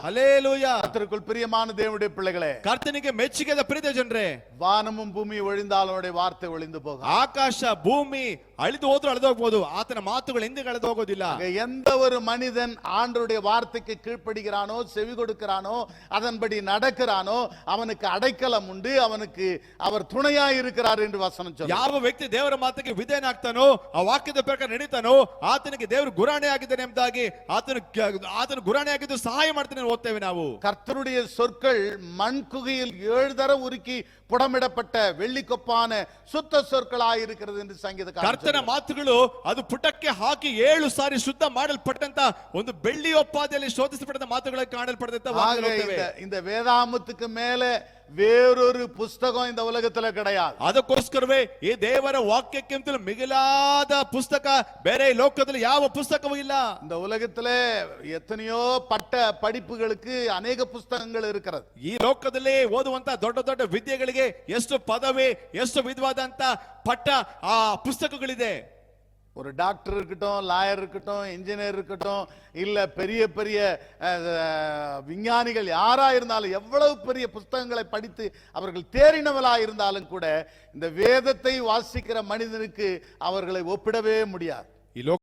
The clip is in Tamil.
ஹல்லேலூயா. கர்த்தருக்குள் பிரியமான தேவனுடைய பிள்ளைகளே, ಕರ್ತನಿಗೆ ಮೆಚ್ಚಿಗೆದ ಪ್ರೀತಿಯ ಜನರೇ, வானமும் பூமி ஒழிந்தால் அவருடைய வார்த்தை ஒழிந்து போகும். ಆಕಾಶ ಭೂಮಿ ಅಳಿದು ಹೋದ್ರು ಅಳಿದು ಹೋಗಬಹುದು, ಆತನ ಮಾತುಗಳು ಎಂದಿಗೂ ಅಳಿದು ಹೋಗೋದಿಲ್ಲ. எந்த ஒரு மனிதன் ஆண்டவருடைய வார்த்தைக்கு கீழ்ப்படுகிறானோ, செவி கொடுக்கிறானோ, அதன்படி நடக்கிறானோ, அவனுக்கு அடைக்கலம் உண்டு, அவனுக்கு அவர் துணையாய் இருக்கிறார் என்று வசனம் சொல்லுது. ಯಾವ ವ್ಯಕ್ತಿ ದೇವರ ಮಾತಿಗೆ ವಿಧೇಯನಾಗ್ತಾನೋ, ಆ ವಾಕ್ಯದ ಪ್ರಕಾರ ನಡೀತಾನೋ, ಆತನಿಗೆ ದೇವರು ಗುರಾಣಿ ಆಗಿದ್ದಾನೆ ಎಂಬುದಾಗಿ ಆತನು ಗುರಾಣಿ ಆಗಿದ್ದು ಸಹಾಯ ಮಾಡ್ತಾನೆ ಓದ್ತೇವೆ ನಾವು. கர்த்தருடைய சொற்கள் மண்குகையில் 7 தர உருக்கி புடமிடப்பட்ட வெள்ளிக்கொப்பான சுத்த சொற்களாய் இருக்கிறது என்று சங்கீதக்காரன். ಕರ್ತನ ಮಾತುಗಳು ಅದು ಪುಟಕ್ಕೆ ಹಾಕಿ 7 ಸಾರಿ ಶುದ್ಧ ಮಾಡಲ್ಪಟ್ಟಂತ ಒಂದು ಬೆಳ್ಳಿ ಒಪ್ಪಾದೆಯಲ್ಲಿ ಶೋಧಿಸಲ್ಪಟ್ಟ ಮಾತುಗಳು ಕಾಣಲ್ಪಡದಂತ ವಾಕ್ಯಗಳು. இந்த வேதாமத்துக்கு மேல வேறொரு புஸ்தகம் இந்த உலகத்துல கிடையாது. ಅದಕ್ಕೋಸ್ಕರವೇ ಈ ದೇವರ ವಾಕ್ಯಕ್ಕಿಂತಲೂ ಮಿಗಿಲಾದ ಪುಸ್ತಕ ಬೇರೆ ಲೋಕದಲ್ಲಿ ಯಾವ ಪುಸ್ತಕವೂ ಇಲ್ಲ. இந்த உலகத்துல எத்தனையோ பட்ட படிப்புகளுக்கு அநேக புஸ்தகங்கள் இருக்கிறது. ಈ ಲೋಕದಲ್ಲಿ ಓದುವಂತ ದೊಡ್ಡ ದೊಡ್ಡ ವಿದ್ಯೆಗಳಿಗೆ ಎಷ್ಟು ಪದವಿ, ಎಷ್ಟು ವಿಧವಾದಂತ ಪಟ್ಟ ಆ ಪುಸ್ತಕಗಳಿದೆ. ஒரு டாக்டர் இருக்கட்டும், லாயர் இருக்கட்டும், இன்ஜினியர் இருக்கட்டும், இல்ல பெரிய பெரிய விஞ்ஞானிகள் யாரா இருந்தாலும், எவ்வளவு பெரிய புஸ்தகங்களை படித்து அவர்கள் தேறினவளா இருந்தாலும் கூட இந்த வேதத்தை வாசிக்கிற மனிதனுக்கு அவர்களை ஒப்பிடவே முடியாது.